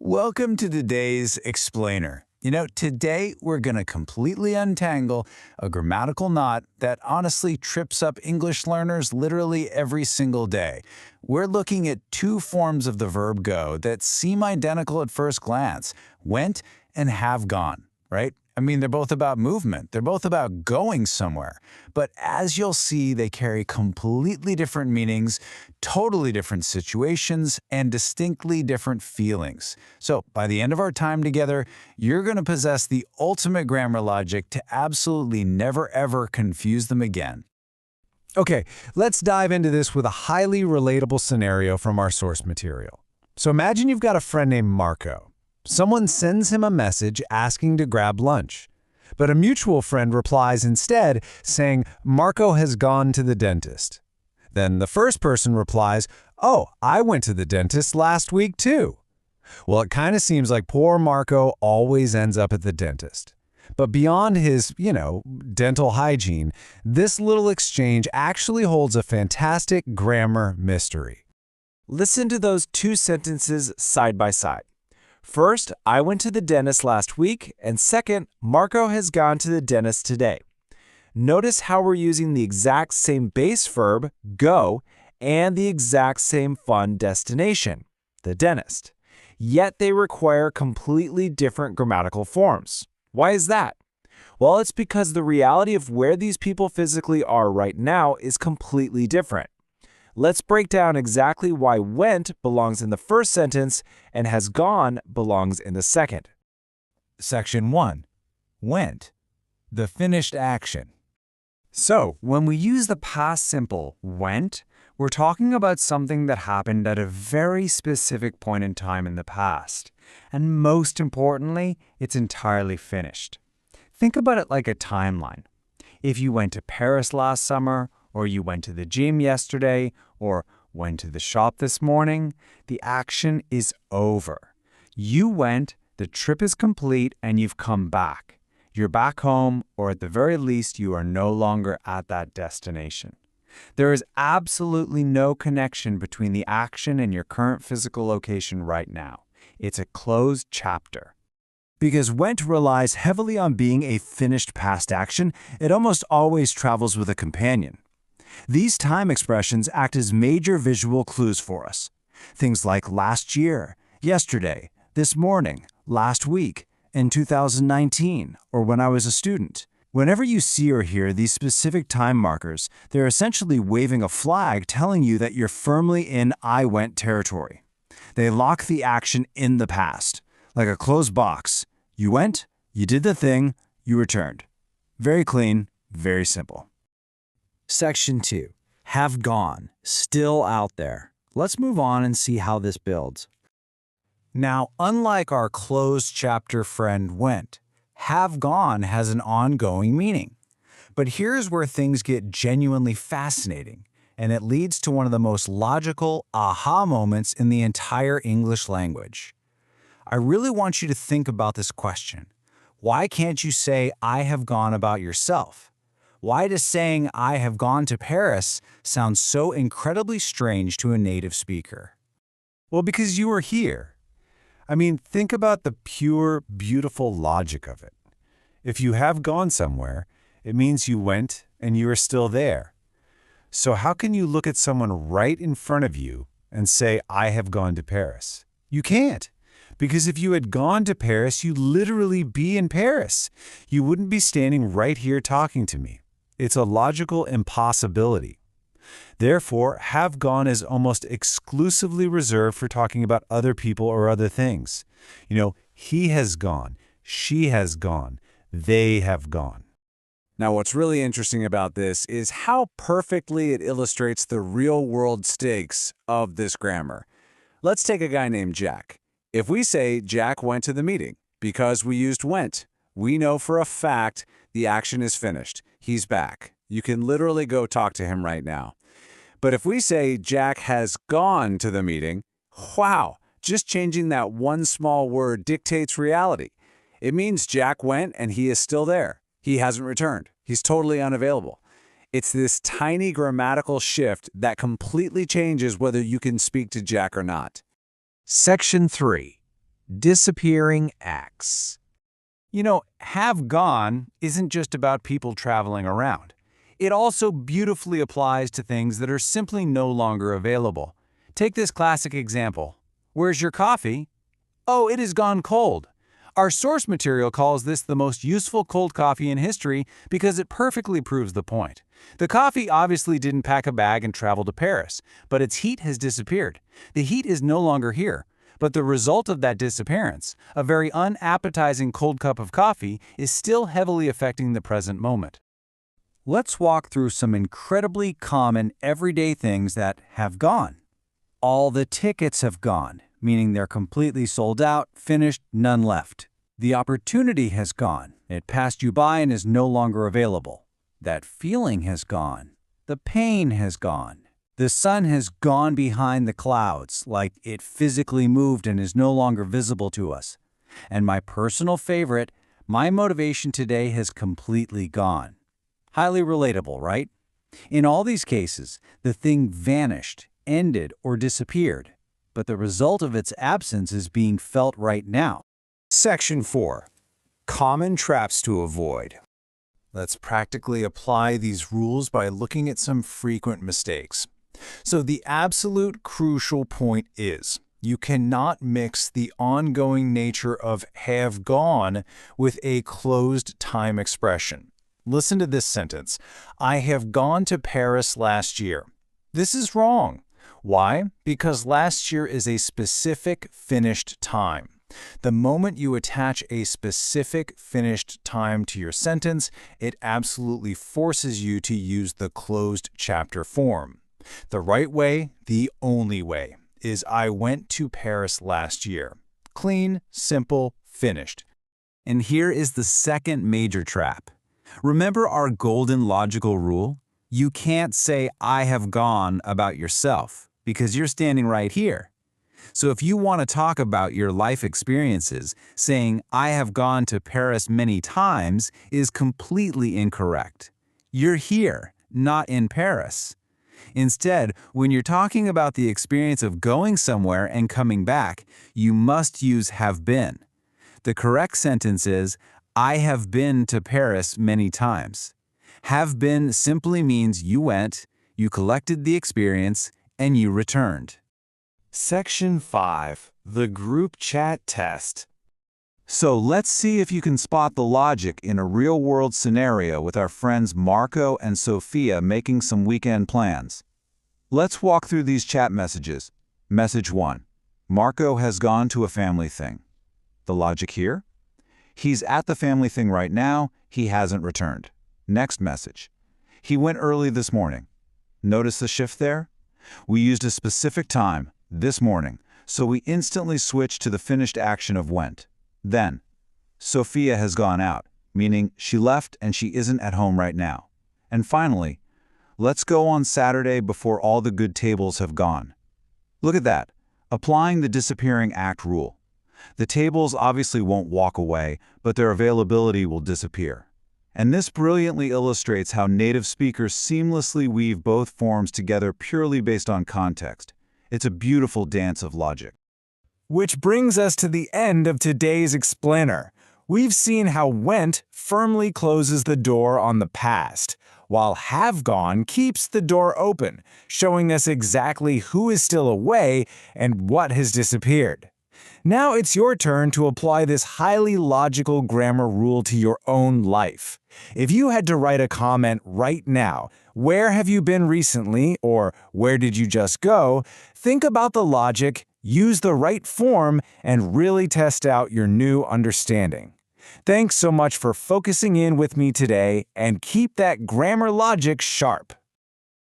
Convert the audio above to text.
Welcome to today's Explainer. Today we're going to completely untangle a grammatical knot that honestly trips up English learners literally every single day. We're looking at two forms of the verb go that seem identical at first glance, went and have gone, right? They're both about movement. They're both about going somewhere. But as you'll see, they carry completely different meanings, totally different situations, and distinctly different feelings. So by the end of our time together, you're going to possess the ultimate grammar logic to absolutely never ever confuse them again. Okay, let's dive into this with a highly relatable scenario from our source material. So imagine you've got a friend named Marco. Someone sends him a message asking to grab lunch. But a mutual friend replies instead saying, Marco has gone to the dentist. Then the first person replies, oh, I went to the dentist last week too. Well, it kind of seems like poor Marco always ends up at the dentist. But beyond his, dental hygiene, this little exchange actually holds a fantastic grammar mystery. Listen to those two sentences side by side. First, I went to the dentist last week, and second, Marco has gone to the dentist today. Notice how we're using the exact same base verb, go, and the exact same fun destination, the dentist. Yet they require completely different grammatical forms. Why is that? Well, it's because the reality of where these people physically are right now is completely different. Let's break down exactly why went belongs in the first sentence and has gone belongs in the second. Section 1. Went. The finished action. So, when we use the past simple went, we're talking about something that happened at a very specific point in time in the past. And most importantly, it's entirely finished. Think about it like a timeline. If you went to Paris last summer, or you went to the gym yesterday, or went to the shop this morning, the action is over. You went, the trip is complete, and you've come back. You're back home, or at the very least, you are no longer at that destination. There is absolutely no connection between the action and your current physical location right now. It's a closed chapter. Because went relies heavily on being a finished past action, it almost always travels with a companion. These time expressions act as major visual clues for us. Things like last year, yesterday, this morning, last week, in 2019, or when I was a student. Whenever you see or hear these specific time markers, they're essentially waving a flag telling you that you're firmly in I went territory. They lock the action in the past, like a closed box. You went, you did the thing, you returned. Very clean, very simple. Section 2. Have gone. Still out there. Let's move on and see how this builds. Now, unlike our closed chapter friend went, have gone has an ongoing meaning. But here's where things get genuinely fascinating, and it leads to one of the most logical aha moments in the entire English language. I really want you to think about this question. Why can't you say, I have gone about yourself? Why does saying, I have gone to Paris sound so incredibly strange to a native speaker? Well, because you were here. Think about the pure, beautiful logic of it. If you have gone somewhere, it means you went and you are still there. So how can you look at someone right in front of you and say, I have gone to Paris? You can't. Because if you had gone to Paris, you'd literally be in Paris. You wouldn't be standing right here talking to me. It's a logical impossibility. Therefore, have gone is almost exclusively reserved for talking about other people or other things. He has gone, she has gone, they have gone. Now, what's really interesting about this is how perfectly it illustrates the real-world stakes of this grammar. Let's take a guy named Jack. If we say Jack went to the meeting, because we used went, we know for a fact the action is finished. He's back. You can literally go talk to him right now. But if we say Jack has gone to the meeting, wow, just changing that one small word dictates reality. It means Jack went and he is still there. He hasn't returned. He's totally unavailable. It's this tiny grammatical shift that completely changes whether you can speak to Jack or not. Section 3. Disappearing acts. You know, have gone isn't just about people traveling around. It also beautifully applies to things that are simply no longer available. Take this classic example. Where's your coffee? Oh, it has gone cold. Our source material calls this the most useful cold coffee in history because it perfectly proves the point. The coffee obviously didn't pack a bag and travel to Paris, but its heat has disappeared. The heat is no longer here, but the result of that disappearance, a very unappetizing cold cup of coffee, is still heavily affecting the present moment. Let's walk through some incredibly common everyday things that have gone. All the tickets have gone, meaning they're completely sold out, finished, none left. The opportunity has gone. It passed you by and is no longer available. That feeling has gone. The pain has gone. The sun has gone behind the clouds, like it physically moved and is no longer visible to us. And my personal favorite, my motivation today has completely gone. Highly relatable, right? In all these cases, the thing vanished, ended, or disappeared, but the result of its absence is being felt right now. Section 4. Common traps to avoid. Let's practically apply these rules by looking at some frequent mistakes. So the absolute crucial point is, you cannot mix the ongoing nature of have gone with a closed time expression. Listen to this sentence. I have gone to Paris last year. This is wrong. Why? Because last year is a specific finished time. The moment you attach a specific finished time to your sentence, it absolutely forces you to use the closed chapter form. The right way, the only way, is I went to Paris last year. Clean, simple, finished. And here is the second major trap. Remember our golden logical rule? You can't say I have gone about yourself because you're standing right here. So if you want to talk about your life experiences, saying I have gone to Paris many times is completely incorrect. You're here, not in Paris. Instead, when you're talking about the experience of going somewhere and coming back, you must use have been. The correct sentence is, I have been to Paris many times. Have been simply means you went, you collected the experience, and you returned. Section 5. The Group Chat Test. So let's see if you can spot the logic in a real-world scenario with our friends Marco and Sophia making some weekend plans. Let's walk through these chat messages. Message 1. Marco has gone to a family thing. The logic here? He's at the family thing right now, he hasn't returned. Next message. He went early this morning. Notice the shift there? We used a specific time, this morning, so we instantly switched to the finished action of went. Then, Sophia has gone out, meaning she left and she isn't at home right now. And finally, let's go on Saturday before all the good tables have gone. Look at that, applying the disappearing act rule. The tables obviously won't walk away, but their availability will disappear. And this brilliantly illustrates how native speakers seamlessly weave both forms together purely based on context. It's a beautiful dance of logic. Which brings us to the end of today's explainer. We've seen how went firmly closes the door on the past, while have gone keeps the door open, showing us exactly who is still away and what has disappeared. Now it's your turn to apply this highly logical grammar rule to your own life. If you had to write a comment right now, where have you been recently, or where did you just go, think about the logic, use the right form, and really test out your new understanding. Thanks so much for focusing in with me today, and keep that grammar logic sharp.